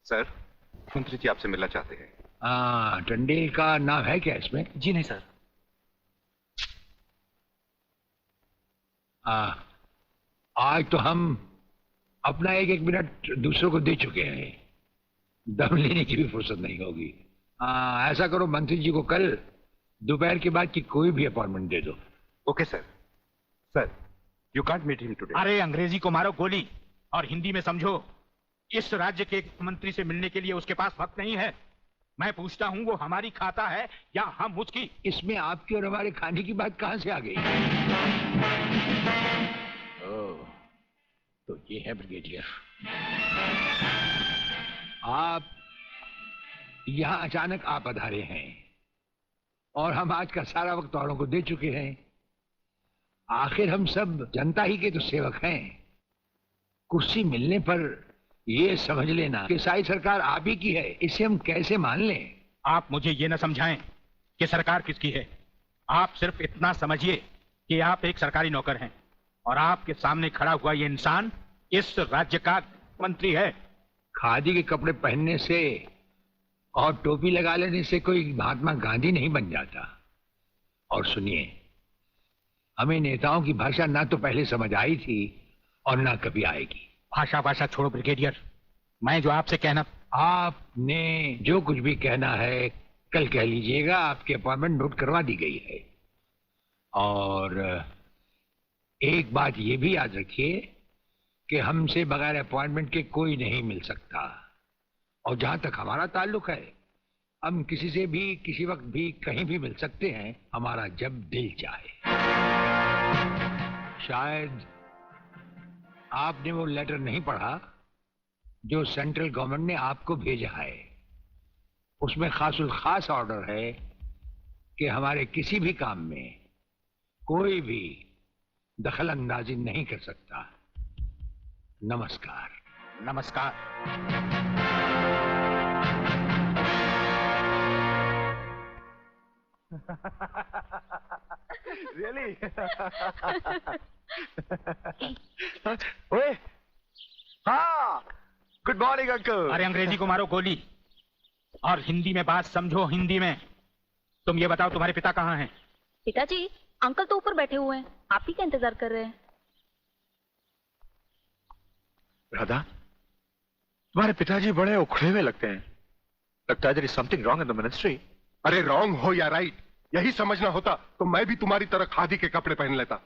Sir, मंत्री जी आपसे मिलना चाहते हैं। टंडेल का नाम है क्या इसमें? जी नहीं सर। आज तो हम अपना एक एक मिनट दूसरों को दे चुके हैं, दम लेने की भी फुर्सत नहीं होगी। ऐसा करो, मंत्री जी को कल दोपहर के बाद की कोई भी अपॉइंटमेंट दे दो। Okay sir. Sir, you can't meet him today. अरे अंग्रेजी को मारो गोली और हिंदी में समझो। इस राज्य के मंत्री से मिलने के लिए उसके पास वक्त नहीं है। मैं पूछता हूँ वो हमारी खाता है या हम उसकी? इसमें आपकी और हमारे खाने की बात कहां से आ गई? तो ये है ब्रिगेडियर, आप यहां अचानक आप पधारे हैं और हम आज का सारा वक्त औरों को दे चुके हैं। आखिर हम सब जनता ही के तो सेवक हैं। कुर्सी मिलने पर ये समझ लेना कि सारी सरकार आप ही की है, इसे हम कैसे मान लें? आप मुझे ये न समझाएं कि सरकार किसकी है। आप सिर्फ इतना समझिए कि आप एक सरकारी नौकर हैं और आपके सामने खड़ा हुआ ये इंसान इस राज्य का मंत्री है। खादी के कपड़े पहनने से और टोपी लगा लेने से कोई महात्मा गांधी नहीं बन जाता। और सुनिए, हमें नेताओं की भाषा ना तो पहले समझ आई थी और ना कभी आएगी। भाषा छोड़ो ब्रिगेडियर, मैं जो आपसे कहना। आपने जो कुछ भी कहना है कल कह लीजिएगा, आपकी अपॉइंटमेंट नोट करवा दी गई है। और एक बात ये भी याद रखिए कि हमसे बगैर अपॉइंटमेंट के कोई नहीं मिल सकता। और जहां तक हमारा ताल्लुक है, हम किसी से भी किसी वक्त भी कहीं भी मिल सकते हैं, हमारा जब दिल चाहे। शायद आपने वो लेटर नहीं पढ़ा जो सेंट्रल गवर्नमेंट ने आपको भेजा है। उसमें खासुल खास ऑर्डर है कि हमारे किसी भी काम में कोई भी दखल अंदाजी नहीं कर सकता। नमस्कार। नमस्कार। Really? ओए, हाँ, गुड मॉर्निंग अंकल। अरे अंग्रेजी को मारो गोली और हिंदी में बात समझो। हिंदी में तुम ये बताओ, तुम्हारे पिता कहाँ हैं? पिताजी, अंकल तो ऊपर बैठे हुए हैं, आप ही का इंतजार कर रहे हैं। राधा, तुम्हारे पिताजी बड़े उखड़े हुए लगते हैं। लगता है there is something wrong in the ministry। अरे रॉन्ग हो या राइट, यही समझना होता तो मैं भी तुम्हारी तरह खादी के कपड़े पहन लेता।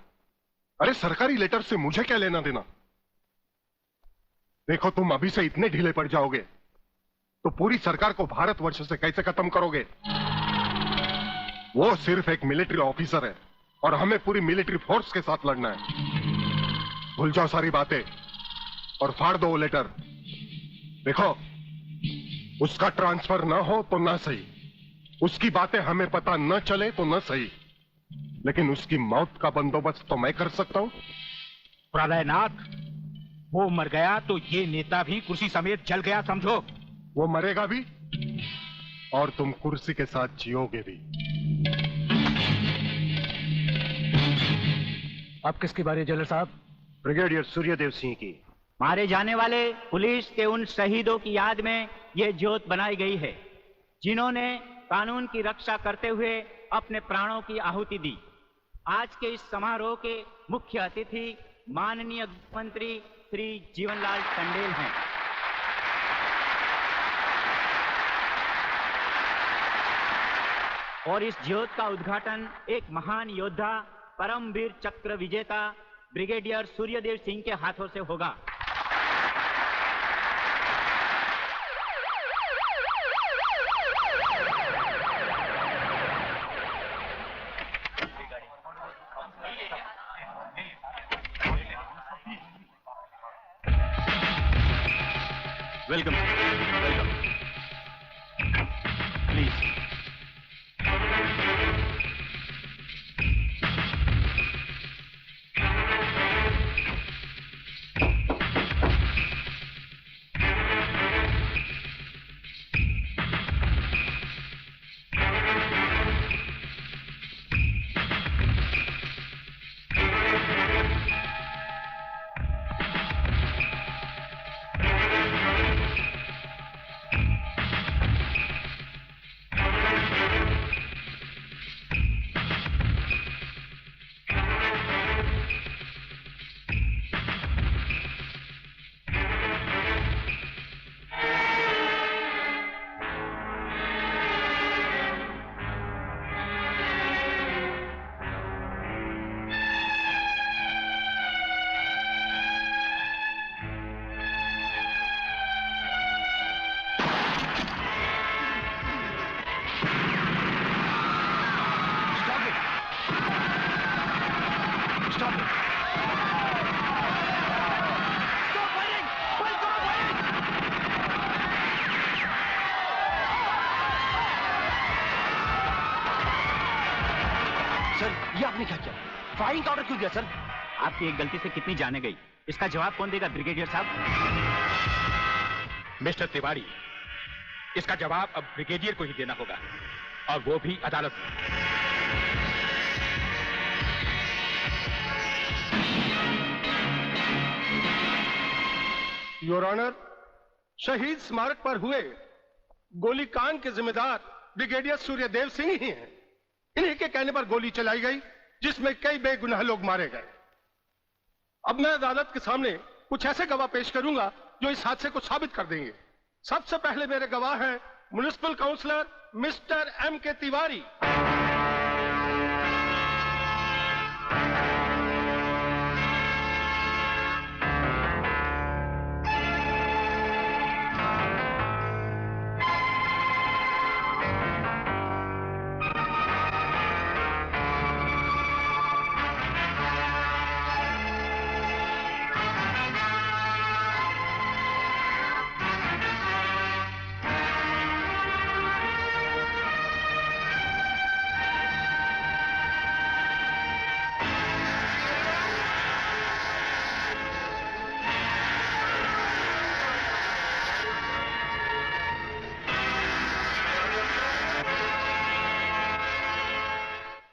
अरे सरकारी लेटर से मुझे क्या लेना देना? देखो, तुम अभी से इतने ढीले पड़ जाओगे तो पूरी सरकार को भारतवर्ष से कैसे खत्म करोगे? वो सिर्फ एक मिलिट्री ऑफिसर है और हमें पूरी मिलिट्री फोर्स के साथ लड़ना है। भूल जाओ सारी बातें और फाड़ दो वो लेटर। देखो, उसका ट्रांसफर ना हो तो ना सही, उसकी बातें हमें पता न चले तो न सही, लेकिन उसकी मौत का बंदोबस्त तो मैं कर सकता हूं। प्रलयनाथ, वो मर गया तो ये नेता भी कुर्सी समेत जल गया, समझो। वो मरेगा भी और तुम कुर्सी के साथ जियोगे भी। अब किसकी बारी जनरल साहब? ब्रिगेडियर सूर्यदेव सिंह की। मारे जाने वाले पुलिस के उन शहीदों की याद में ये ज्योत बनाई गई है जिन्होंने कानून की रक्षा करते हुए अपने प्राणों की आहुति दी। आज के इस समारोह के मुख्य अतिथि माननीय मंत्री श्री जीवनलाल टंडेल हैं। और इस ज्योत का उद्घाटन एक महान योद्धा, परमवीर चक्र विजेता ब्रिगेडियर सूर्यदेव सिंह के हाथों से होगा। Welcome, welcome. प्लीज। सर, ये आपने क्या किया? फायरिंग का ऑर्डर क्यों दिया सर? आपकी एक गलती से कितनी जाने गई, इसका जवाब कौन देगा ब्रिगेडियर साहब? मिस्टर तिवारी, इसका जवाब अब ब्रिगेडियर को ही देना होगा, और वो भी अदालत में। योर ऑनर, शहीद स्मारक पर हुए गोलीकांड के जिम्मेदार ब्रिगेडियर सूर्यदेव सिंह ही हैं। इन्हीं के कहने पर गोली चलाई गई, जिसमें कई बेगुनाह लोग मारे गए। अब मैं अदालत के सामने कुछ ऐसे गवाह पेश करूंगा जो इस हादसे को साबित कर देंगे। सबसे पहले मेरे गवाह हैं municipal councillor mister M.K. Tiwari.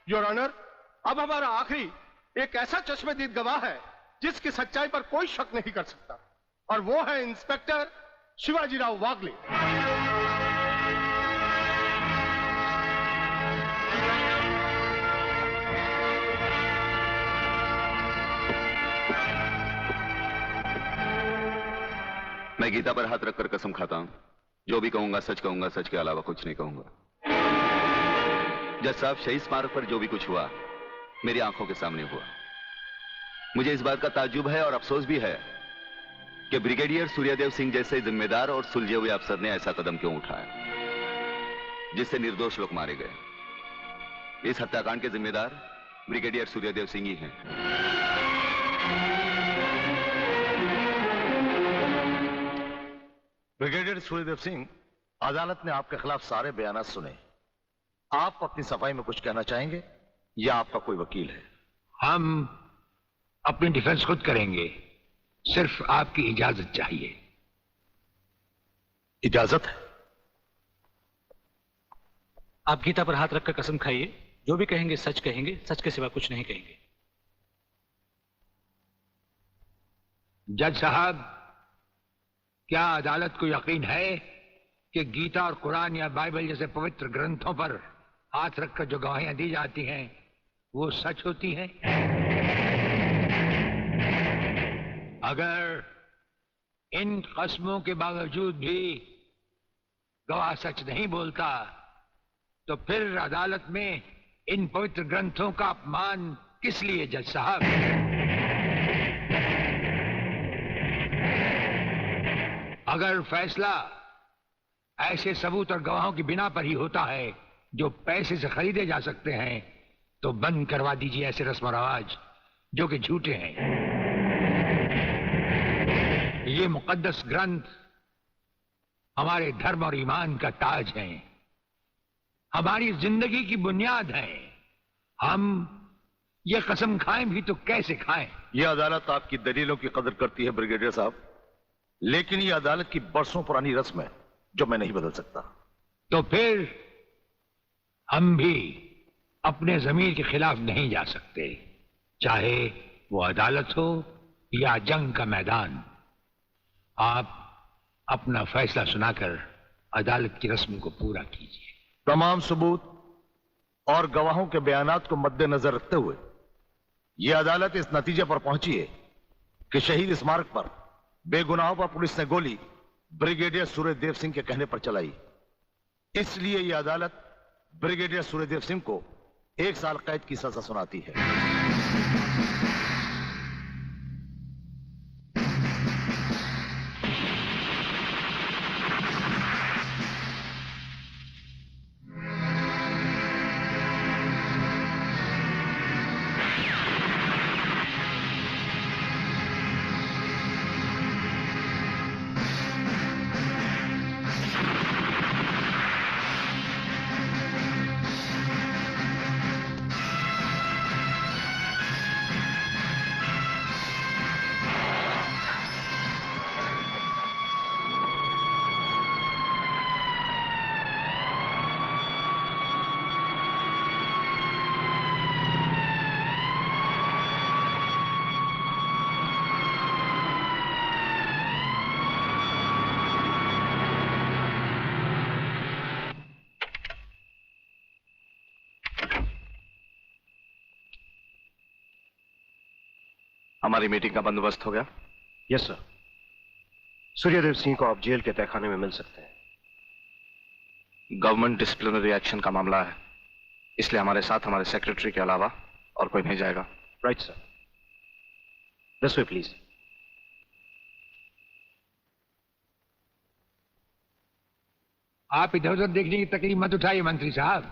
Your honour, अब हमारा आखिरी एक ऐसा चश्मदीद गवाह है जिसकी सच्चाई पर कोई शक नहीं कर सकता, और वो है इंस्पेक्टर शिवाजीराव वागले। मैं गीता पर हाथ रखकर कसम खाता हूं, जो भी कहूंगा, सच के अलावा कुछ नहीं कहूंगा। जज साहब, शहीद स्मारक पर जो भी कुछ हुआ मेरी आंखों के सामने हुआ। मुझे इस बात का ताज्जुब है और अफसोस भी है कि ब्रिगेडियर सूर्यदेव सिंह जैसे जिम्मेदार और सुलझे हुए अफसर ने ऐसा कदम क्यों उठाया जिससे निर्दोष लोग मारे गए। इस हत्याकांड के जिम्मेदार ब्रिगेडियर सूर्यदेव सिंह ही हैं। ब्रिगेडियर सूर्यदेव सिंह, अदालत ने आपके खिलाफ सारे बयान सुने। आप अपनी सफाई में कुछ कहना चाहेंगे या आपका कोई वकील है? हम अपनी डिफेंस खुद करेंगे, सिर्फ आपकी इजाजत चाहिए। इजाजत है? आप गीता पर हाथ रखकर कसम खाइए, जो भी कहेंगे, सच के सिवा कुछ नहीं कहेंगे। जज साहब, क्या अदालत को यकीन है कि गीता और कुरान या बाइबल जैसे पवित्र ग्रंथों पर हाथ रखकर जो गवाहियां दी जाती हैं वो सच होती हैं? अगर इन कस्मों के बावजूद भी गवाह सच नहीं बोलता तो फिर अदालत में इन पवित्र ग्रंथों का अपमान किस लिए जज साहब? अगर फैसला ऐसे सबूत और गवाहों की बिना पर ही होता है जो पैसे से खरीदे जा सकते हैं, तो बंद करवा दीजिए ऐसे रस्म रवाज जो कि झूठे हैं। ये मुकद्दस ग्रंथ हमारे धर्म और ईमान का ताज है, हमारी जिंदगी की बुनियाद है। हम ये कसम खाएं भी तो कैसे खाएं? यह अदालत आपकी दलीलों की कदर करती है ब्रिगेडियर साहब, लेकिन यह अदालत की बरसों पुरानी रस्म है जो मैं नहीं बदल सकता। तो फिर हम भी अपने जमीर के खिलाफ नहीं जा सकते, चाहे वो अदालत हो या जंग का मैदान। आप अपना फैसला सुनाकर अदालत की रस्म को पूरा कीजिए। तमाम सबूत और गवाहों के बयानात को मद्देनजर रखते हुए यह अदालत इस नतीजे पर पहुंची है कि शहीद स्मारक पर बेगुनाहों पर पुलिस ने गोली ब्रिगेडियर सूर्यदेव सिंह के कहने पर चलाई। इसलिए यह अदालत ब्रिगेडियर सूर्यदेव सिंह को 1 साल कैद की सजा सुनाती है। हमारी मीटिंग का बंदोबस्त हो गया? Yes sir. सूर्यदेव सिंह को आप जेल के तहखाने में मिल सकते हैं। गवर्नमेंट डिसिप्लिनरी एक्शन का मामला है, इसलिए हमारे साथ हमारे सेक्रेटरी के अलावा और कोई नहीं जाएगा। Right sir. This way please. आप इधर उधर देखने की तकलीफ मत उठाइए मंत्री साहब,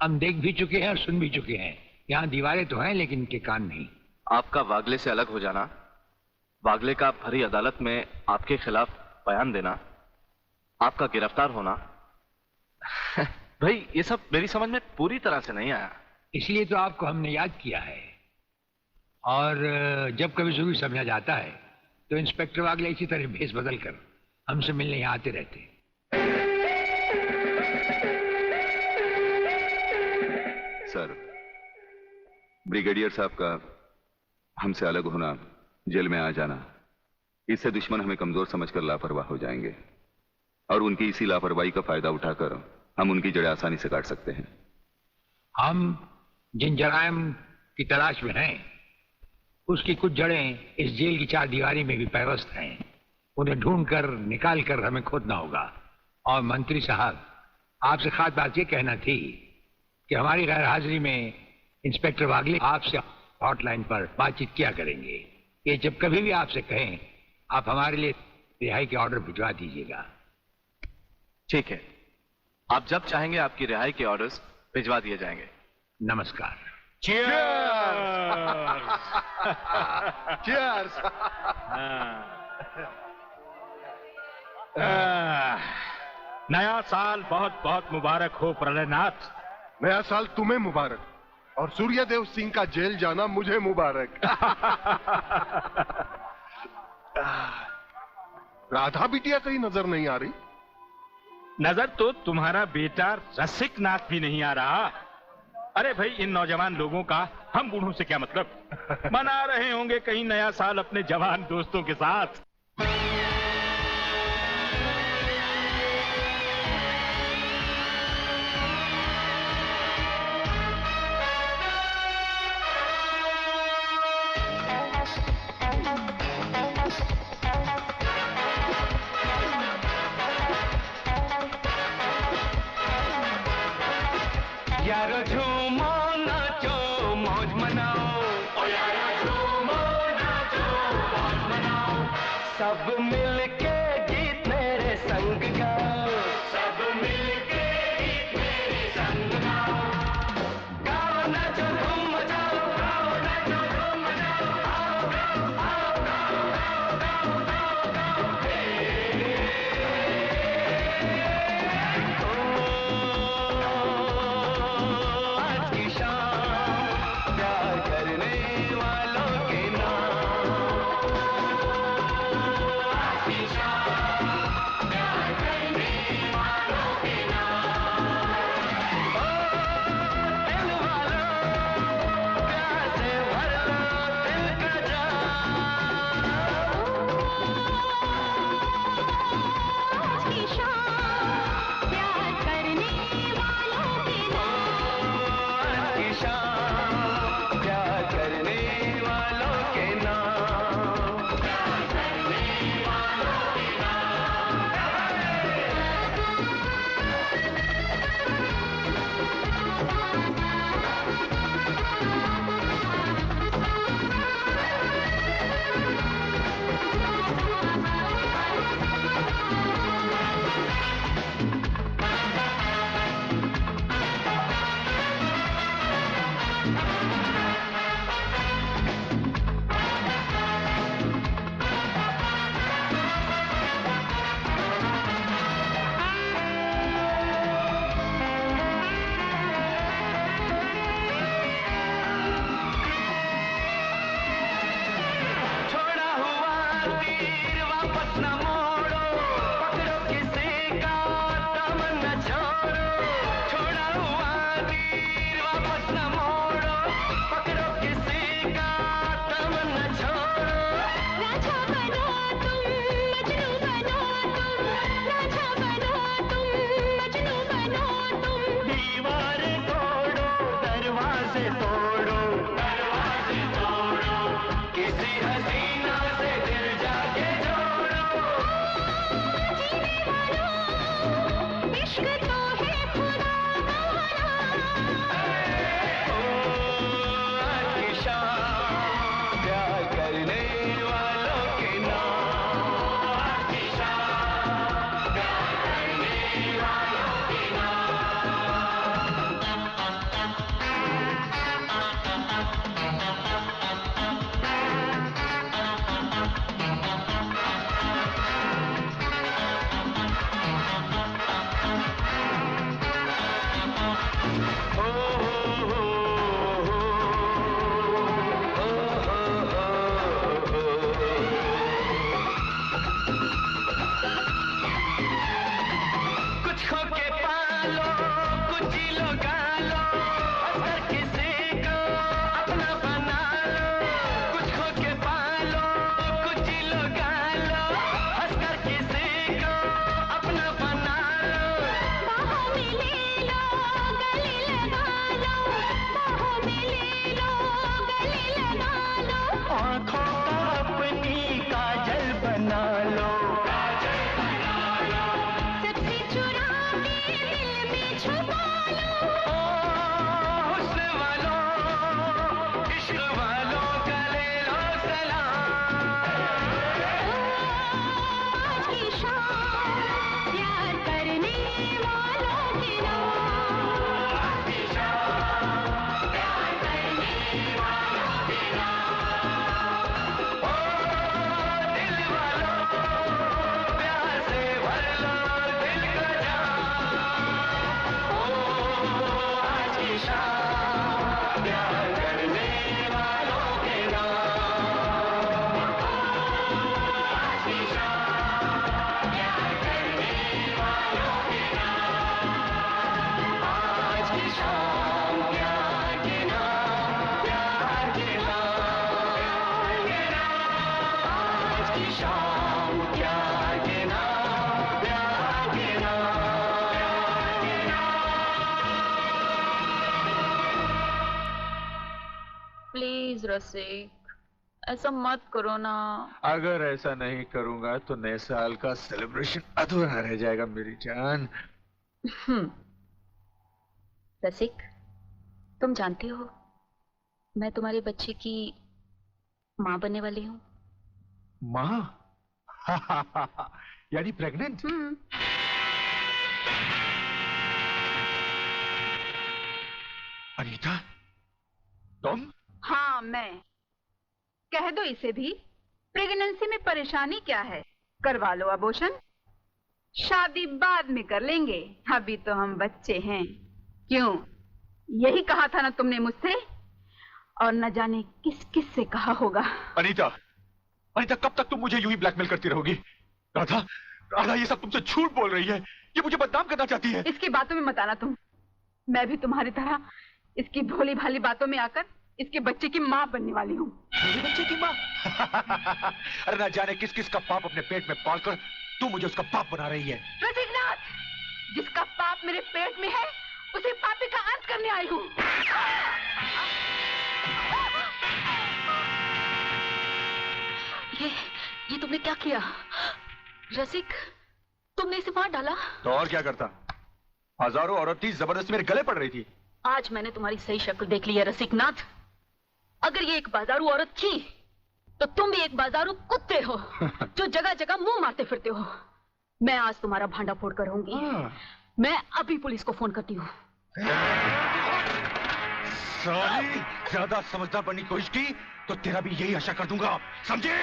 हम देख भी चुके हैं और सुन भी चुके हैं। यहाँ दीवारें तो हैं लेकिन इनके कान नहीं। आपका वागले से अलग हो जाना, वागले का भरी अदालत में आपके खिलाफ बयान देना, आपका गिरफ्तार होना भाई ये सब मेरी समझ में पूरी तरह से नहीं आया। इसलिए तो आपको हमने याद किया है। और जब कभी जरूरी समझा जाता है तो इंस्पेक्टर वागले इसी तरह भेस बदल कर हमसे मिलने यहाँ आते रहते। सर, ब्रिगेडियर साहब का हमसे अलग होना, जेल में आ जाना, इससे दुश्मन हमें कमजोर समझकर लापरवाह हो जाएंगे और उनकी इसी लापरवाही का फायदा उठाकर हम उनकी जड़ें आसानी से काट सकते हैं। हम जिन जराइम की तलाश में हैं, उसकी कुछ जड़ें इस जेल की चार दीवारी में भी पैवस्त हैं। उन्हें ढूंढकर निकाल कर हमें खोदना होगा। और मंत्री साहब, आपसे खास बात ये कहना थी कि हमारी गैर हाजिरी में इंस्पेक्टर वागले आपसे हॉटलाइन पर बातचीत किया करेंगे। ये जब कभी भी आपसे कहें, आप हमारे लिए रिहाई के ऑर्डर भिजवा दीजिएगा। ठीक है, आप जब चाहेंगे आपकी रिहाई के ऑर्डर्स भिजवा दिए जाएंगे। नमस्कार। Cheers! नया साल बहुत बहुत मुबारक हो प्रलयनाथ। नया साल तुम्हें मुबारक और सूर्यदेव सिंह का जेल जाना मुझे मुबारक। राधा बिटिया कहीं नजर नहीं आ रही। नजर तो तुम्हारा बेटा रसिक नाथ भी नहीं आ रहा। अरे भाई, इन नौजवान लोगों का हम बूढ़ों से क्या मतलब। मना रहे होंगे कहीं नया साल अपने जवान दोस्तों के साथ। यारो झूमो नाचो मौज मनाओ, ओ यारो झूमो नाचो मौज मनाओ। सब मिलके गीत मेरे संग गाओ, सब मिलके गीत मेरे संग गाओ। गाओ नाचो धूम मचाओ, गाओ नाचो धूम मचाओ। आओ गाओ, आओ गाओ, गाओ गाओ गाओ गाओ। रसिक, ऐसा मत करो ना। अगर ऐसा नहीं करूंगा तो नए साल का सेलिब्रेशन अधूरा रह जाएगा मेरी जान। रसिक, तुम जानते हो मैं तुम्हारे बच्चे की माँ बनने वाली हूँ। माँ? यानी प्रेग्नेंट? अनीता, तुम? हाँ मैं। कह दो इसे भी, प्रेगनेंसी में परेशानी क्या है, करवा लो अबॉर्शन, शादी बाद में कर लेंगे, अभी तो हम बच्चे हैं। क्यों, यही कहा था ना तुमने मुझसे, और न जाने किस किस से कहा होगा। अनीता, अनीता कब तक तुम मुझे यूं ही ब्लैकमेल करती रहोगी? राधा, राधा ये सब तुमसे झूठ बोल रही है, ये मुझे बदनाम करना चाहती है। इसकी बातों में मत आना तुम, मैं भी तुम्हारी तरह इसकी भोली भाली बातों में आकर इसके बच्चे की माँ बनने वाली हूँ। मेरे बच्चे की माँ? अरे ना जाने किस किस का पाप अपने पेट में पालकर तू मुझे उसका पाप बना रही है। रसिकनाथ, जिसका पाप मेरे पेट में है उसी पापी का अंत करने आई हूँ। ये तुमने क्या किया? रसिक, तुमने इसे मार डाला? तो और क्या करता? हजारों औरतें जबरदस्ती मेरे गले पड़ रही थी। आज मैंने तुम्हारी सही शक्ल देख ली है रसिकनाथ। अगर ये एक बाजारू औरत थी तो तुम भी एक बाजारू कुत्ते हो जो जगह जगह मुंह मारते फिरते हो। मैं आज तुम्हारा भांडा फोड़ कर रहूंगी। मैं अभी पुलिस को फोन करती हूँ। साली, ज्यादा समझदार बनने की कोशिश की तो तेरा भी यही आशा कर दूंगा, समझे?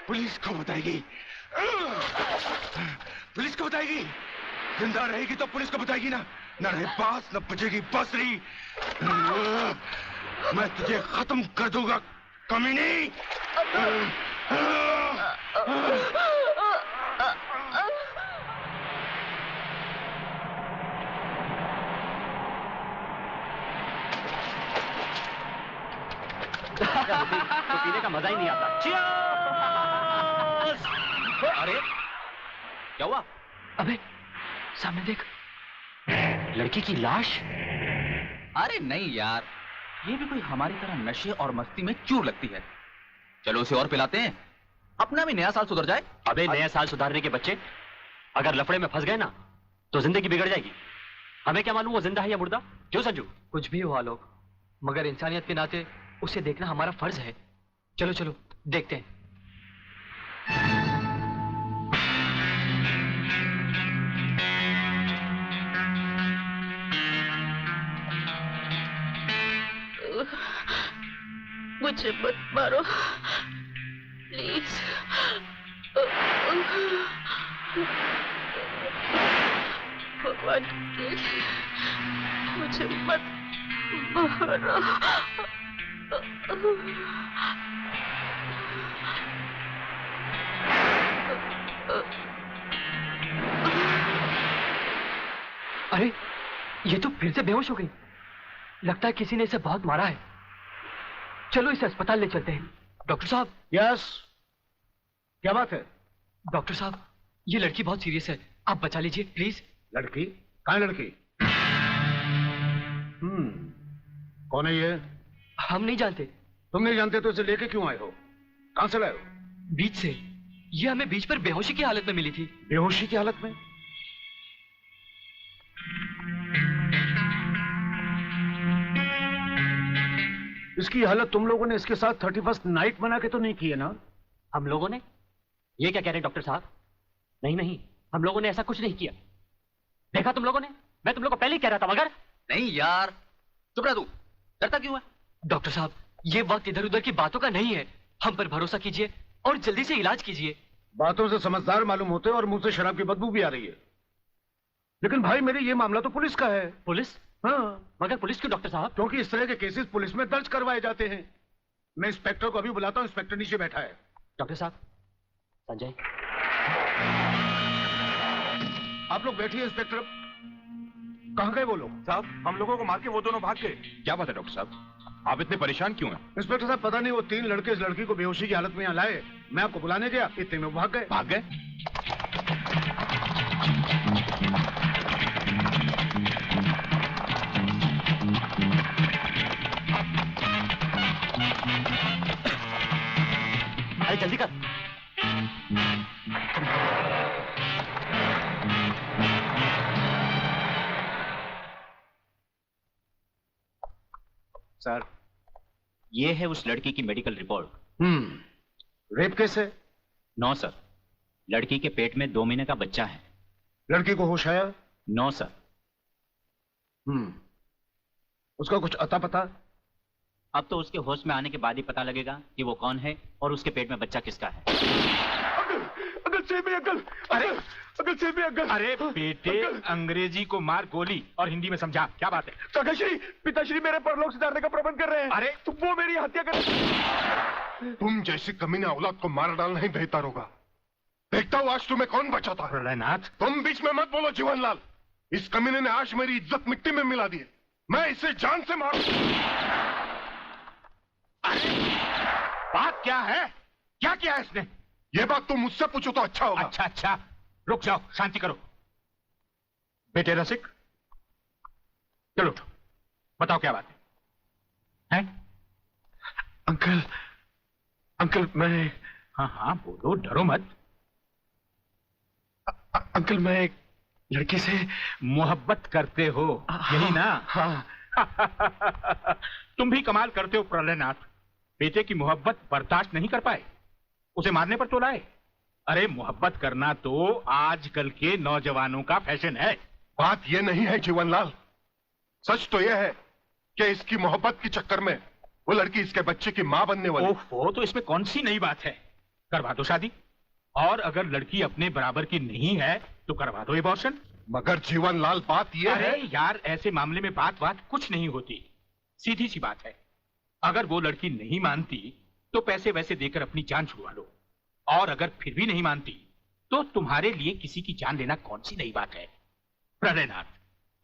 पुलिस को बताएगी, पुलिस को बताएगी। जिंदा रहेगी तो पुलिस को बताएगी ना, न रहे पास न बचेगी बांसुरी। मैं तुझे खत्म कर दूंगा कमीनी। तो पीने का मजा ही नहीं आता। अरे क्या हुआ? अबे सामने देख, लड़की की लाश। अरे नहीं यार, ये भी कोई हमारी तरह नशे और मस्ती में चूर लगती है। चलो उसे और पिलाते हैं, अपना भी नया साल सुधर जाए। अबे नया साल सुधारने के बच्चे अगर लफड़े में फंस गए ना तो जिंदगी बिगड़ जाएगी। हमें क्या मालूम वो जिंदा है या मुर्दा? क्यों संजू? कुछ भी हुआ लोग, मगर इंसानियत के नाते उसे देखना हमारा फर्ज है। चलो चलो देखते हैं। मुझे मत मारो प्लीज। भगवान के लिए मुझे मत मारो। अरे ये तो फिर से बेहोश हो गई। लगता है किसी ने इसे बहुत मारा है। चलो इसे अस्पताल ले चलते हैं। डॉक्टर साहब। यस, क्या बात है? डॉक्टर साहब, ये लड़की बहुत सीरियस है, आप बचा लीजिए प्लीज। लड़की? कहाँ है लड़की? कौन है ये? हम नहीं जानते। तुम नहीं जानते तो इसे लेके क्यों आए हो? कहां से लाए हो? बीच से। ये हमें बीच पर बेहोशी की हालत में मिली थी। बेहोशी की हालत में? इसकी हालत तुम लोगों ने इसके साथ 31st नाइट बना के तो नहीं की है ना? हम लोगों ने? ये क्या कह रहे हैं डॉक्टर साहब? नहीं नहीं, हम लोगों ने ऐसा कुछ नहीं किया। देखा तुम लोगों ने? मैं तुम लोगों को पहले ही कह रहा था। मगर नहीं यार, चुप रह तू। डरता क्यों है? डॉक्टर साहब, ये वक्त इधर उधर की बातों का नहीं है। हम पर भरोसा कीजिए और जल्दी से इलाज कीजिए। बातों से समझदार मालूम होते और मुंह से शराब की बदबू भी आ रही है। लेकिन भाई मेरे ये मामला तो पुलिस का है। पुलिस? हाँ। मगर पुलिस क्यों डॉक्टर साहब? क्योंकि इस तरह के केसेस पुलिस में दर्ज करवाए जाते हैं। मैं इंस्पेक्टर को अभी बुलाता हूँ। इंस्पेक्टर नीचे बैठा है। डॉक्टर साहब, संजय। आप लोग बैठिए। इंस्पेक्टर, कहाँ गए वो लोग? साहब, हम लोगों को मार के वो दोनों भाग गए। क्या बात है डॉक्टर साहब, आप इतने परेशान क्यों हैं? इंस्पेक्टर साहब, पता नहीं वो 3 लड़के इस लड़की को बेहोशी की हालत में यहाँ लाए। मैं आपको बुलाने गया, इतने में वो भाग गए। भाग गए? अरे जल्दी कर। सर, ये है उस लड़की की मेडिकल रिपोर्ट। रेप केस है? नो सर, लड़की के पेट में 2 महीने का बच्चा है। लड़की को होश आया? No sir. उसका कुछ अता पता? अब तो उसके होश में आने के बाद ही पता लगेगा कि वो कौन है और उसके पेट में बच्चा किसका है। Uncle save me uncle. अरे अंकल सेव मी अंकल। अरे बेटे, अंग्रेजी को मार गोली और हिंदी में समझा। क्या बात है? काकाश्री, पिताश्री मेरे परलोक सिधारने का प्रबंध कर रहे हैं। अरे वो मेरी हत्या कर। तुम जैसी कमीना औलाद को मार डालना ही बेहतर होगा। देखता हूँ आज तुम्हें कौन बचाता है। प्रलयनाथ, तुम बीच में मत बोलो जीवनलाल। इस कमीने ने आज मेरी इज्जत मिट्टी में मिला दी है। मैं इसे जान से मारू। बात क्या है? क्या किया है इसने? ये बात तुम मुझसे पूछो तो अच्छा होगा। अच्छा अच्छा, रुक जाओ, शांति करो। बेटे रसिक, चलो उठो, बताओ क्या बात है? हैं? अंकल मैं। हाँ हाँ बोलो, डरो मत। अंकल मैं एक लड़की से मोहब्बत करते हो, यही ना? हाँ। तुम भी कमाल करते हो प्रलयनाथ। बेटे की मोहब्बत बर्दाश्त नहीं कर पाए, उसे मारने पर तो लाए। अरे मोहब्बत करना तो आजकल के नौजवानों का फैशन है। बात ये नहीं है जीवनलाल, सच तो यह है कि इसकी मोहब्बत के चक्कर में वो लड़की इसके बच्चे की मां बनने वाली। ओहो, तो इसमें कौन सी नई बात है? करवा दो शादी। और अगर लड़की अपने बराबर की नहीं है तो करवा दो एबॉर्शन। मगर जीवनलाल बात यह है। अरे यार, ऐसे मामले में बात कुछ नहीं होती, सीधी सी बात है। अगर वो लड़की नहीं मानती तो पैसे वैसे देकर अपनी जान छुड़वा लो, और अगर फिर भी नहीं मानती तो तुम्हारे लिए किसी की जान लेना कौन सी नई बात है? प्रलयनाथ,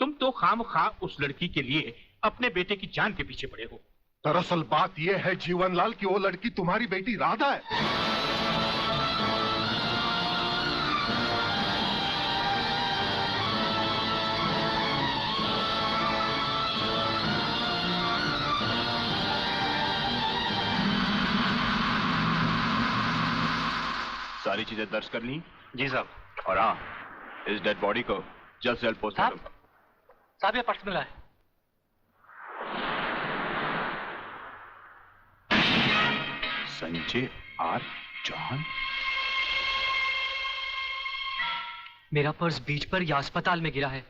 तुम तो खामखा उस लड़की के लिए अपने बेटे की जान के पीछे पड़े हो। दरअसल बात यह है जीवनलाल कि वो लड़की तुम्हारी बेटी राधा है। सारी चीजें दर्ज कर ली? जी साहब। और हाँ, इस डेड बॉडी को जल्द से जल्द पोस्टमार्टम। साहब ये पर्स मिला है। संजय आर चौहान। मेरा पर्स बीच पर या अस्पताल में गिरा है।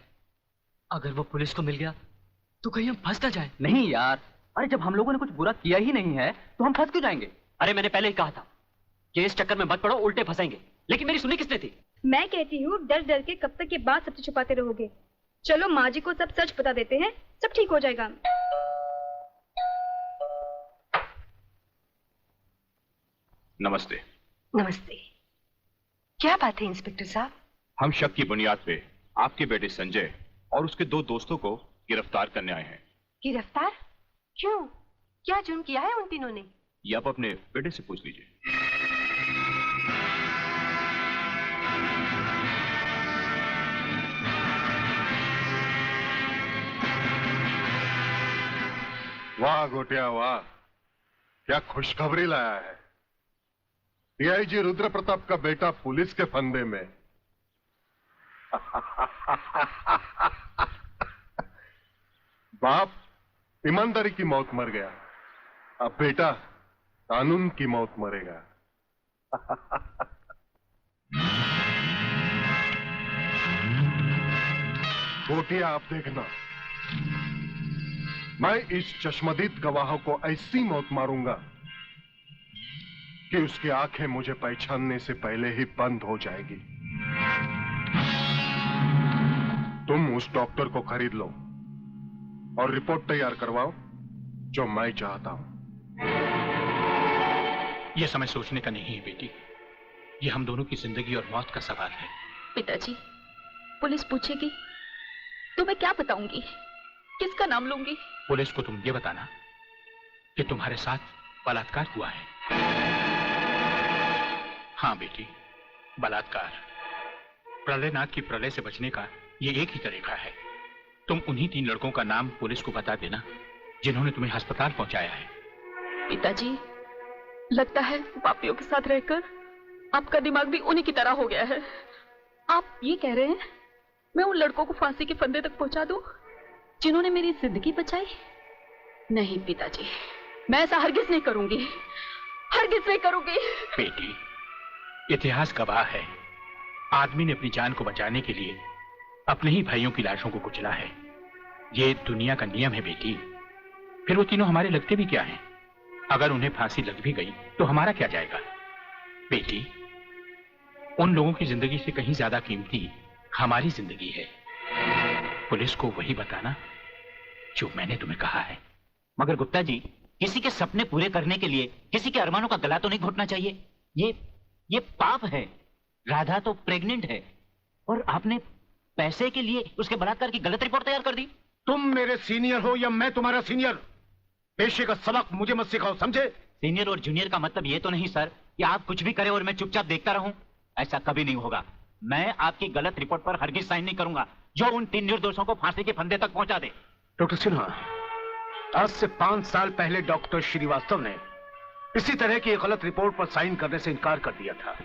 अगर वो पुलिस को मिल गया तो कहीं हम फंस ना जाए। नहीं यार, अरे जब हम लोगों ने कुछ बुरा किया ही नहीं है तो हम फंस क्यों जाएंगे? अरे मैंने पहले ही कहा था कि इस चक्कर में मत पड़ो, उल्टे फंसेंगे। लेकिन मेरी सुनी किसने थी? मैं कहती हूँ डर डर के कब तक ये बात सबसे छुपाते रहोगे। चलो माँ जी को सब सच बता देते हैं, सब ठीक हो जाएगा। नमस्ते। नमस्ते। क्या बात है इंस्पेक्टर साहब? हम शक की बुनियाद पे आपके बेटे संजय और उसके 2 दोस्तों को गिरफ्तार करने आए हैं। गिरफ्तार? क्यों? क्या जुर्म किया है उन तीनों ने? ये आप अपने बेटे से पूछ लीजिए। वाह गोटिया वाह, क्या खुशखबरी लाया है। डीआईजी रुद्र प्रताप का बेटा पुलिस के फंदे में। बाप ईमानदारी की मौत मर गया, अब बेटा कानून की मौत मरेगा। गोटिया आप देखना, मैं इस चश्मदीद गवाह को ऐसी मौत मारूंगा कि उसकी आंखें मुझे पहचानने से पहले ही बंद हो जाएगी। तुम उस डॉक्टर को खरीद लो और रिपोर्ट तैयार करवाओ जो मैं चाहता हूं। यह समय सोचने का नहीं है बेटी, यह हम दोनों की जिंदगी और मौत का सवाल है। पिताजी, पुलिस पूछेगी तो मैं क्या बताऊंगी, किसका नाम लूंगी? पुलिस को तुम ये बताना कि तुम्हारे साथ बलात्कार हुआ है। हाँ बेटी, बलात्कार। प्रलयनाथ की प्रलय से बचने का ये एक ही तरीका है। तुम उन्हीं 3 लड़कों का नाम पुलिस को बता देना जिन्होंने तुम्हें अस्पताल पहुंचाया है। पिताजी, लगता है पापियों के साथ रहकर आपका दिमाग भी उन्हीं की तरह हो गया है। आप ये कह रहे हैं मैं उन लड़कों को फांसी के फंदे तक पहुंचा दूं जिन्होंने मेरी जिंदगी बचाई? नहीं पिताजी, मैं ऐसा हरगिज नहीं करूंगी, हरगिज नहीं करूंगी। बेटी, इतिहास गवाह है, आदमी ने अपनी जान को बचाने के लिए अपने ही भाइयों की लाशों को कुचला है। ये दुनिया का नियम है बेटी। फिर वो तीनों हमारे लगते भी क्या हैं? अगर उन्हें फांसी लग भी गई तो हमारा क्या जाएगा? बेटी, उन लोगों की जिंदगी से कहीं ज्यादा कीमती हमारी जिंदगी है। पुलिस को वही बताना जो मैंने तुम्हें कहा है। मगर गुप्ता जी, किसी के सपने पूरे करने के लिए किसी के अरमानों का गला तो नहीं घोटना चाहिए। ये पाप है। राधा तो प्रेग्नेंट है और आपने पैसे के लिए उसके बलात्कार की गलत रिपोर्ट तैयार कर दी। तुम मेरे सीनियर हो या मैं तुम्हारा सीनियर, पेशे का सबक मुझे मत सिखाओ, समझे? सीनियर और जूनियर का मतलब ये तो नहीं सर कि आप कुछ भी करें और मैं चुपचाप देखता रहूं। ऐसा कभी नहीं होगा। मैं आपकी गलत रिपोर्ट पर हरगिज साइन नहीं करूंगा जो उन 3 निर्दोषों को फांसी के फंदे तक पहुंचा दे। डॉक्टर सिन्हा, आज से 5 साल पहले डॉक्टर श्रीवास्तव ने इसी तरह की एक गलत रिपोर्ट पर साइन करने से इनकार कर दिया था।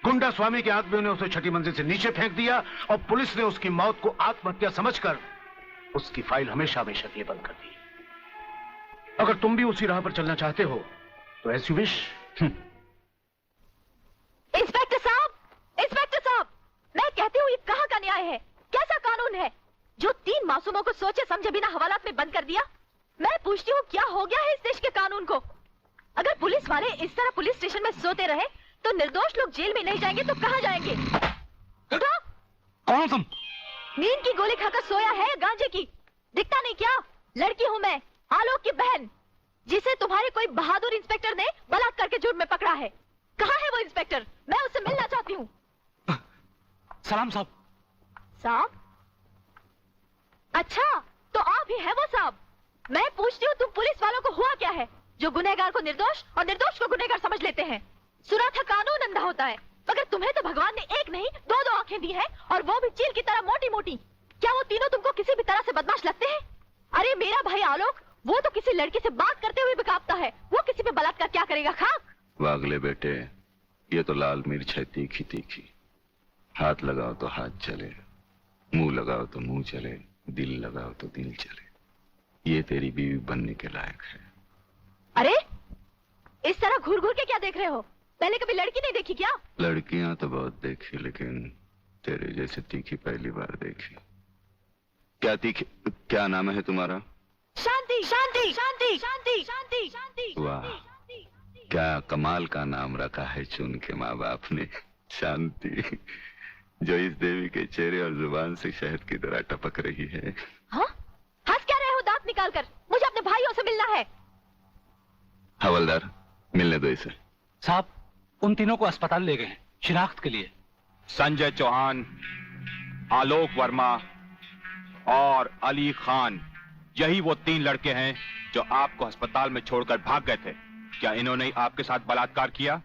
गुंडा स्वामी के आदमियों ने उसे 6ठी मंजिल से नीचे फेंक दिया और पुलिस ने उसकी मौत को आत्महत्या समझकर उसकी फाइल हमेशा हमेशा के लिए बंद कर दी। अगर तुम भी उसी राह पर चलना चाहते हो तो एज यू विश। इंस्पेक्टर साहब, मैं कहती हूँ ये कहाँ का न्याय है? कैसा कानून है जो 3 मासूमों को सोचे समझे बिना हवालात में बंद कर दिया? मैं पूछती हूँ क्या हो गया है इस देश के कानून को? अगर पुलिस वाले इस तरह पुलिस स्टेशन में सोते रहे तो निर्दोष लोग जेल में नहीं जाएंगे तो कहाँ जाएंगे? उठो! कौन तुम? नींद की गोली खाकर सोया है या गांजे की? दिखता नहीं क्या? लड़की हूँ मैं, आलोक की बहन, जिसे तुम्हारे कोई बहादुर इंस्पेक्टर ने बलात्कार के जुर्म में पकड़ा है। कहाँ है वो इंस्पेक्टर? मैं उससे मिलना चाहती हूँ। सलाम साहब। साहब? अच्छा, तो आप ही है वो साहब। मैं पूछती हूँ तुम पुलिस वालों को हुआ क्या है जो गुनहगार को निर्दोष और निर्दोष को गुनहगार समझ लेते हैं? सुना था कानून अंधा होता है, मगर तुम्हें तो भगवान ने एक नहीं 2 आंखें दी है और वो भी चील की तरह मोटी मोटी। क्या वो तीनों तुमको किसी भी तरह से बदमाश लगते हैं? अरे मेरा भाई आलोक, वो तो किसी लड़की से बात करते हुए भी कांपता है, वो किसी पे बलात्कार क्या करेगा? खाक। वागले बेटे, ये तो लाल मिर्च है तीखी तीखी। हाथ लगाओ तो हाथ चले, मुंह लगाओ तो मुंह चले, दिल लगाओ तो दिल चले। ये तेरी बीवी बनने के लायक है। अरे इस तरह घूर घूर के क्या देख रहे हो? पहले कभी लड़की नहीं देखी क्या? लड़कियां तो बहुत देखी, लेकिन तेरे जैसे तीखी पहली बार देखी। क्या तीखी? क्या नाम है तुम्हारा? शांति शांति शांति शांति शांति शांति। वाह, क्या कमाल का नाम रखा है चुन के माँ बाप ने, शांति, जो इस देवी के चेहरे और जुबान से शहद की तरह टपक रही है। हाँ? हंस क्या रहे हो दांत निकाल कर? मुझे अपने भाइयों से मिलना है। हवलदार, मिलने दो इसे। साहब, उन तीनों को अस्पताल ले गए शिनाख्त के लिए। संजय चौहान, आलोक वर्मा और अली खान, यही वो 3 लड़के हैं जो आपको अस्पताल में छोड़कर भाग गए थे। क्या इन्होंने आपके साथ बलात्कार किया?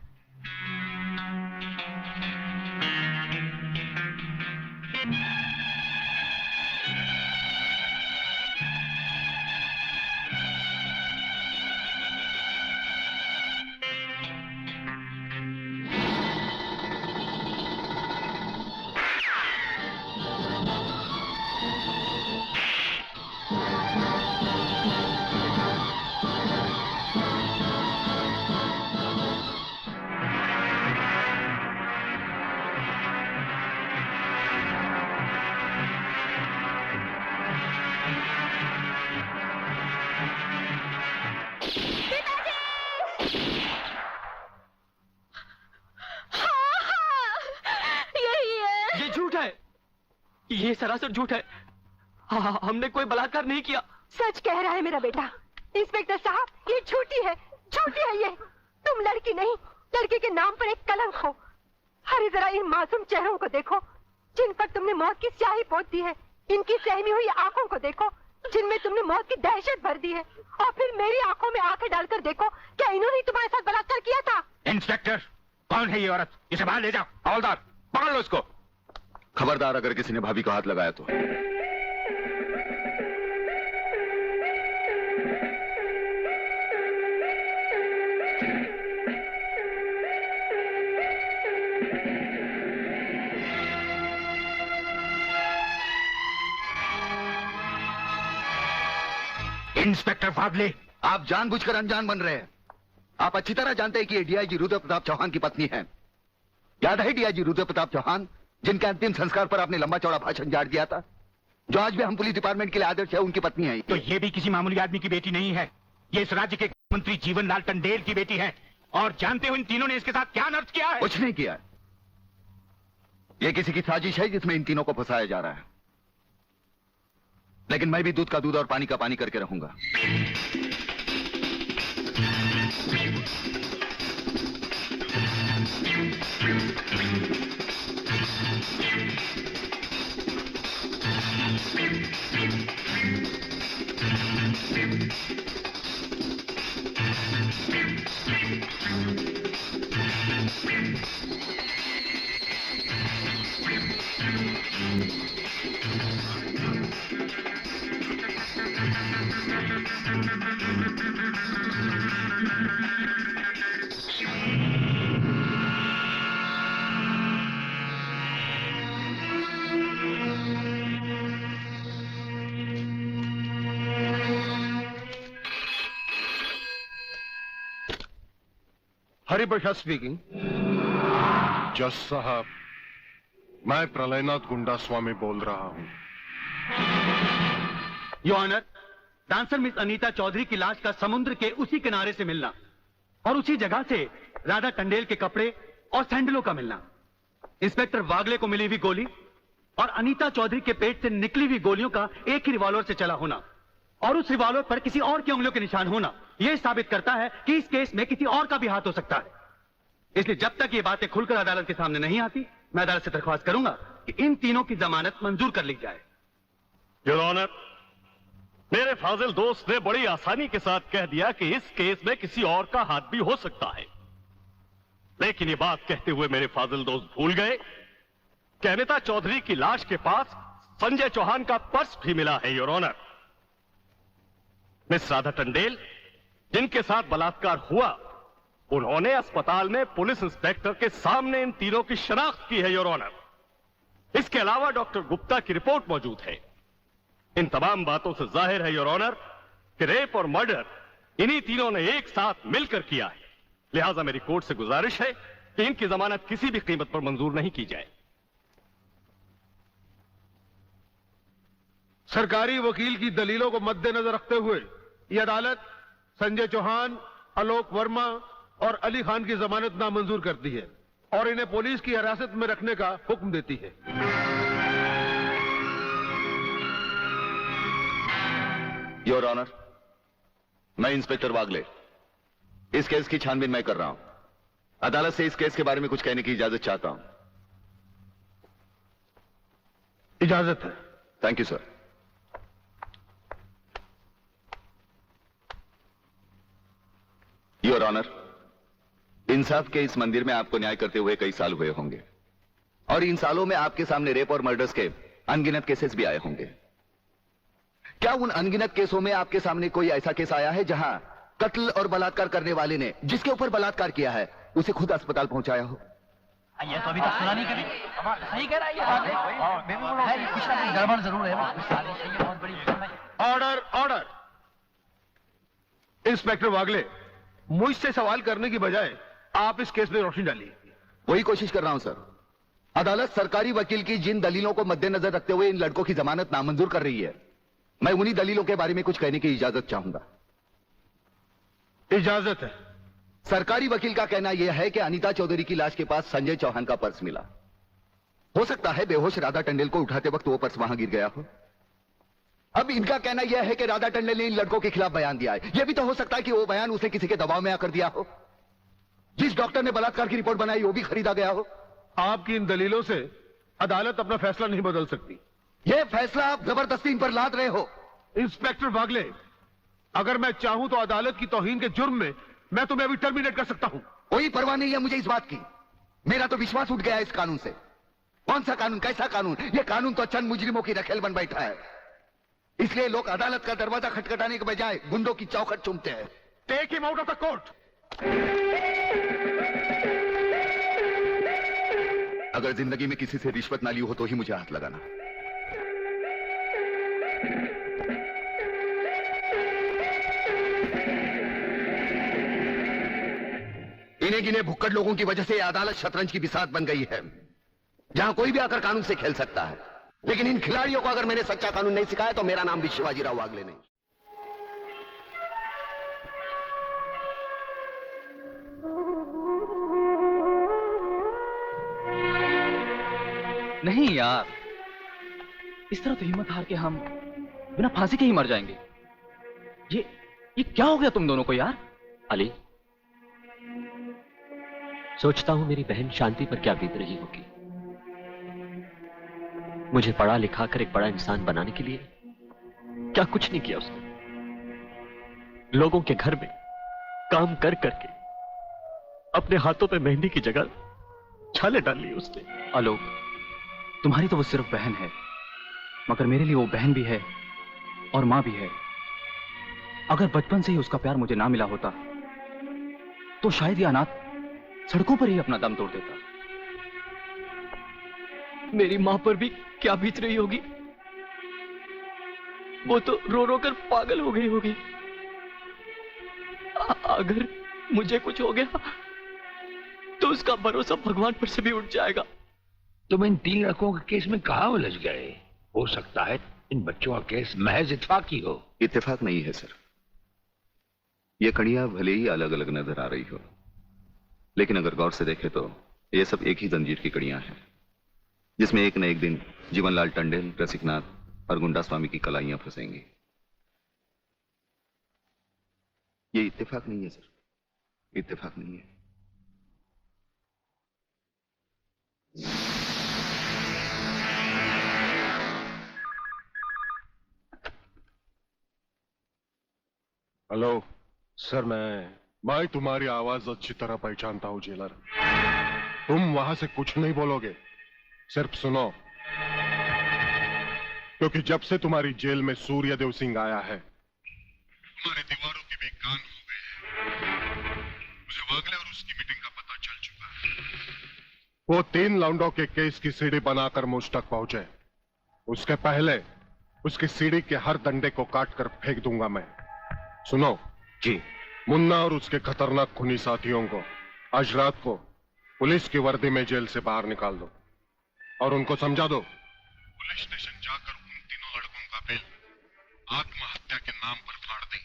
ये सरासर झूठ है। हमने कोई बलात्कार नहीं किया। सच कह रहा है मेरा बेटा। इंस्पेक्टर साहब, ये झूठी है ये। तुम लड़की नहीं, लड़के के नाम पर एक कलंक हो। अरे जरा इन मासूम चेहरों को देखो जिन पर तुमने मौत की स्याही पोत दी है। इनकी सहमी हुई आंखों को देखो जिनमें तुमने मौत की दहशत भर दी है। और फिर मेरी आंखों में आंखें डालकर देखो, क्या इन्होंने तुम्हारे साथ बलात्कार किया था? इंस्पेक्टर, कौन है ये औरत? इसे बाहर ले जाओ। हवलदार, पकड़ लो इसको। खबरदार अगर किसी ने भाभी को हाथ लगाया तो। इंस्पेक्टर वागले, आप जानबूझकर अनजान बन रहे हैं। आप अच्छी तरह जानते हैं कि ये डीआईजी रुद्र प्रताप चौहान की पत्नी है। याद है डीआईजी रुद्र प्रताप चौहान, जिनके अंतिम संस्कार पर आपने लंबा चौड़ा भाषण झाड़ दिया था, जो आज भी हम पुलिस डिपार्टमेंट के लिए आदर्श है, उनकी पत्नी है। तो ये भी किसी मामूली आदमी की बेटी नहीं है। ये इस राज्य के मंत्री जीवन लाल टंडेल की बेटी है। और जानते हो इन तीनों ने इसके साथ क्या नर्क किया है? कुछ नहीं किया। ये किसी की साजिश है जिसमें इन तीनों को फंसाया जा रहा है। लेकिन मैं भी दूध का दूध और पानी का पानी करके रहूंगा। हरिप्रसाद स्पीकिंग। जज साहब, मैं प्रलयनाथ गुंडा स्वामी बोल रहा हूं। Your honour, dancer miss Anita Chaudhary की लाश का समुद्र के उसी किनारे से मिलना और उसी जगह से राधा टंडेल के कपड़े और सैंडलों का मिलना, इंस्पेक्टर वागले को मिली हुई गोली और अनीता चौधरी के पेट से निकली हुई गोलियों का एक ही रिवॉल्वर से चला होना और उस रिवॉल्वर पर किसी और की उंगलियों के निशान होना, यह साबित करता है कि इस केस में किसी और का भी हाथ हो सकता है। इसलिए जब तक ये बातें खुलकर अदालत के सामने नहीं आती, मैं अदालत से दरख्वास्त करूंगा कि इन तीनों की जमानत मंजूर कर ली जाए। योर ऑनर, मेरे फाजिल दोस्त ने बड़ी आसानी के साथ कह दिया कि इस केस में किसी और का हाथ भी हो सकता है। लेकिन ये बात कहते हुए मेरे फाजिल दोस्त भूल गए कि अनीता चौधरी की लाश के पास संजय चौहान का पर्स भी मिला है। Your honour, miss Radha Tandel जिनके साथ बलात्कार हुआ, उन्होंने अस्पताल में पुलिस इंस्पेक्टर के सामने इन तीनों की शनाख्त की है। योर ऑनर, इसके अलावा डॉक्टर गुप्ता की रिपोर्ट मौजूद है। इन तमाम बातों से जाहिर है योर ऑनर कि रेप और मर्डर इन्हीं तीनों ने एक साथ मिलकर किया है। लिहाजा मेरी कोर्ट से गुजारिश है कि इनकी जमानत किसी भी कीमत पर मंजूर नहीं की जाए। सरकारी वकील की दलीलों को मद्देनजर रखते हुए यह अदालत संजय चौहान, आलोक वर्मा और अली खान की जमानत नामंजूर करती है और इन्हें पुलिस की हिरासत में रखने का हुक्म देती है। योर ऑनर, मैं इंस्पेक्टर वागले इस केस की छानबीन मैं कर रहा हूं। अदालत से इस केस के बारे में कुछ कहने की इजाजत चाहता हूं। इजाजत है। Thank you sir. Your honour, इंसाफ के इस मंदिर में आपको न्याय करते हुए कई साल हुए होंगे और इन सालों में आपके सामने रेप और मर्डर्स के अनगिनत केसेस भी आए होंगे। क्या उन अनगिनत केसों में आपके सामने कोई ऐसा केस आया है जहां कत्ल और बलात्कार करने वाले ने जिसके ऊपर बलात्कार किया है उसे खुद अस्पताल पहुंचाया हो? ये तो अभी तक सुना नहीं कभी। सही कह रहा है ये कुछ ना कुछ गड़बड़ जरूर है। बहुत बड़ी ऑर्डर, ऑर्डर। इंस्पेक्टर वागले, मुझसे सवाल करने की बजाय आप इस केस में रोशनी डालिए। वही कोशिश कर रहा हूं सर। अदालत सरकारी वकील की जिन दलीलों को मद्देनजर रखते हुए इन लड़कों की जमानत नामंजूर कर रही है, मैं उन्हीं दलीलों के बारे में कुछ कहने की इजाजत चाहूंगा। इजाजत है। सरकारी वकील का कहना यह है कि अनीता चौधरी की लाश के पास संजय चौहान का पर्स मिला। हो सकता है बेहोश राधा टंडेल को उठाते वक्त वो पर्स वहां गिर गया हो। अब इनका कहना यह है कि राधा टंडेल ने इन लड़कों के खिलाफ बयान दिया है। यह भी तो हो सकता है कि वो बयान उसने किसी के दबाव में आकर दिया हो। जिस डॉक्टर ने बलात्कार की रिपोर्ट बनाई वो भी खरीदा गया हो। आपकी इन दलीलों से अदालत अपना फैसला नहीं बदल सकती। यह फैसला आप जबरदस्ती इन पर लाद रहे हो। इंस्पेक्टर वागले, अगर मैं चाहूं तो अदालत की तौहीन के जुर्म में मैं तुम्हें अभी टर्मिनेट कर सकता हूं। कोई परवाह नहीं है मुझे इस बात की। मेरा तो विश्वास उठ गया इस कानून से। कौन सा कानून, कैसा कानून? यह कानून तो चंद मुजरिमों की रखेल बन बैठा है। इसलिए लोग अदालत का दरवाजा खटखटाने के बजाय गुंडों की चौखट चूमते हैं। Take him out of the court. अगर जिंदगी में किसी से रिश्वत ना ली हो तो ही मुझे हाथ लगाना। इन्हें गिने भुक्कड़ लोगों की वजह से यह अदालत शतरंज की बिसात बन गई है, जहां कोई भी आकर कानून से खेल सकता है। लेकिन इन खिलाड़ियों को अगर मैंने सच्चा कानून नहीं सिखाया तो मेरा नाम भी शिवाजी राव वागले नहीं। नहीं यार, इस तरह तो हिम्मत हार के हम बिना फांसी के ही मर जाएंगे। ये क्या हो गया तुम दोनों को यार? अली, सोचता हूं मेरी बहन शांति पर क्या बीत रही होगी। मुझे पढ़ा लिखा कर एक बड़ा इंसान बनाने के लिए क्या कुछ नहीं किया उसने। लोगों के घर में काम कर करके अपने हाथों पे मेहंदी की जगह छाले डाल ली उसने। आलोक, तुम्हारी तो वो सिर्फ बहन है, मगर मेरे लिए वो बहन भी है और मां भी है। अगर बचपन से ही उसका प्यार मुझे ना मिला होता तो शायद ये अनाथ सड़कों पर ही अपना दम तोड़ देता। मेरी मां पर भी क्या बीत रही होगी। वो तो रो रो कर पागल हो गई होगी। अगर मुझे कुछ हो गया तो उसका भरोसा भगवान पर से भी उठ जाएगा। तुम इन 3 लड़कों के केस में कहां उलझ गए? हो सकता है इन बच्चों का केस महज इत्तेफाकी हो। इत्तेफाक नहीं है सर। ये कड़ियां भले ही अलग अलग नजर आ रही हो, लेकिन अगर गौर से देखें तो ये सब एक ही जंजीर की कड़ियां हैं, जिसमें एक न एक दिन जीवनलाल टंडेल, रसिकनाथ और गुंडा स्वामी की कलाइयां फंसेंगी। ये इत्तेफाक नहीं है सर, इत्तेफाक नहीं है। हेलो सर, मैं तुम्हारी आवाज अच्छी तरह पहचानता हूं जेलर। तुम वहां से कुछ नहीं बोलोगे, सिर्फ सुनो, क्योंकि जब से तुम्हारी जेल में सूर्यदेव सिंह आया है तुम्हारी दीवारों के भी कान हो गए हैं। मुझे वागले और उसकी मीटिंग का पता चल चुका है। वो 3 लौंडों के केस की सीढ़ी बनाकर मुझ तक पहुंचे। उसके पहले उसकी सीढ़ी के हर डंडे को काट कर फेंक दूंगा मैं। सुनो जी, मुन्ना और उसके खतरनाक खूनी साथियों को आज रात को पुलिस की वर्दी में जेल से बाहर निकाल दो और उनको समझा दो पुलिस स्टेशन जाकर उन 3 लड़कों का बिल आत्महत्या के नाम पर फाड़ दें।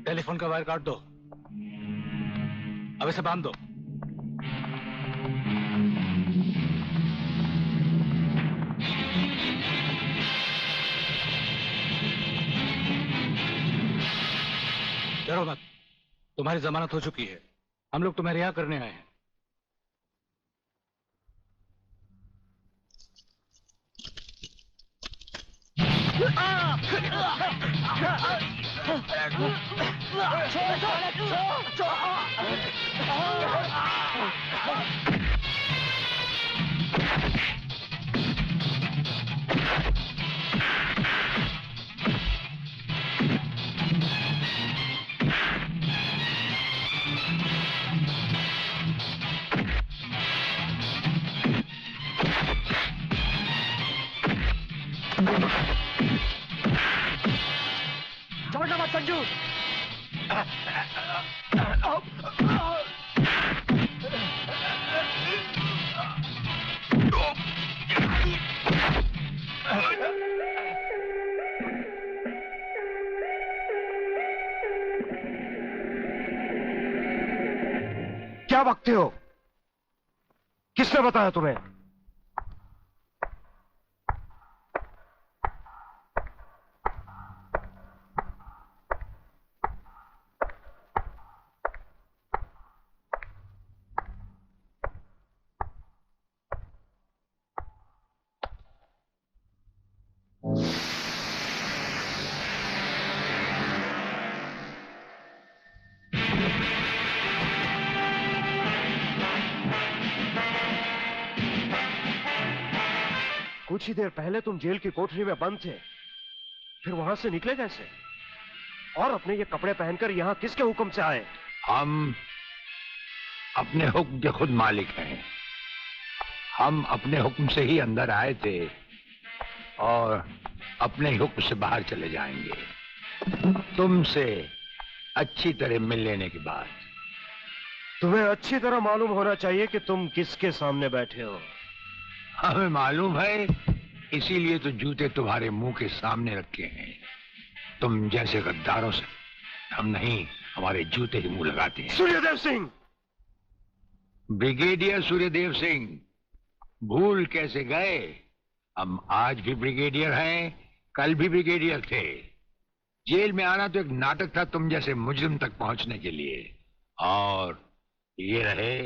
टेलीफोन का वायर काट दो, अब इसे बांध दो। डरो मत, तुम्हारी जमानत हो चुकी है। हम लोग तुम्हें रिहा करने आए हैं। छोड़ना मत संजू। क्या बकते हो? किसने बताया तुम्हें? कुछ ही देर पहले तुम जेल की कोठरी में बंद थे, फिर वहां से निकले कैसे? और अपने ये कपड़े पहनकर यहाँ किसके हुक्म से आए? हम अपने हुक्म के खुद मालिक हैं। हम अपने हुक्म से ही अंदर आए थे और अपने ही हुक्म से बाहर चले जाएंगे। तुमसे अच्छी तरह मिल लेने के बाद। तुम्हें अच्छी तरह मालूम होना चाहिए कि तुम किसके सामने बैठे हो। हमें मालूम है, इसीलिए तो जूते तुम्हारे मुंह के सामने रखे हैं। तुम जैसे गद्दारों से हम नहीं, हमारे जूते ही मुंह लगाते हैं। सूर्यदेव सिंह! ब्रिगेडियर सूर्यदेव सिंह, भूल कैसे गए? हम आज भी ब्रिगेडियर हैं, कल भी ब्रिगेडियर थे। जेल में आना तो एक नाटक था तुम जैसे मुजरिम तक पहुंचने के लिए। और ये रहे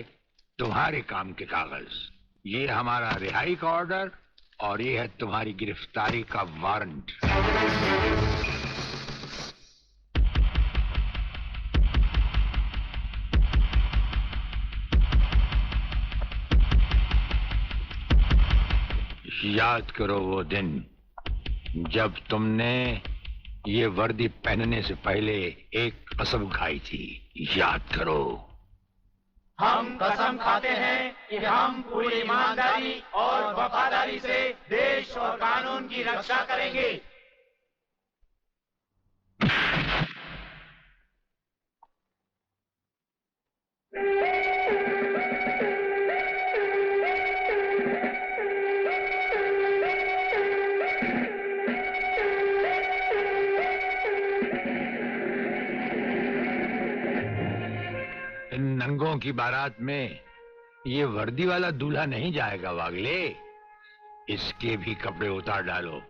तुम्हारे काम के कागज। ये हमारा रिहाई का ऑर्डर और ये है तुम्हारी गिरफ्तारी का वारंट। याद करो वो दिन जब तुमने ये वर्दी पहनने से पहले एक कसम खाई थी। याद करो। हम कसम खाते हैं कि हम पूरी ईमानदारी और वफादारी से देश और कानून की रक्षा करेंगे। इन नंगों की बारात में ये वर्दी वाला दूल्हा नहीं जाएगा वागले। इसके भी कपड़े उतार डालो।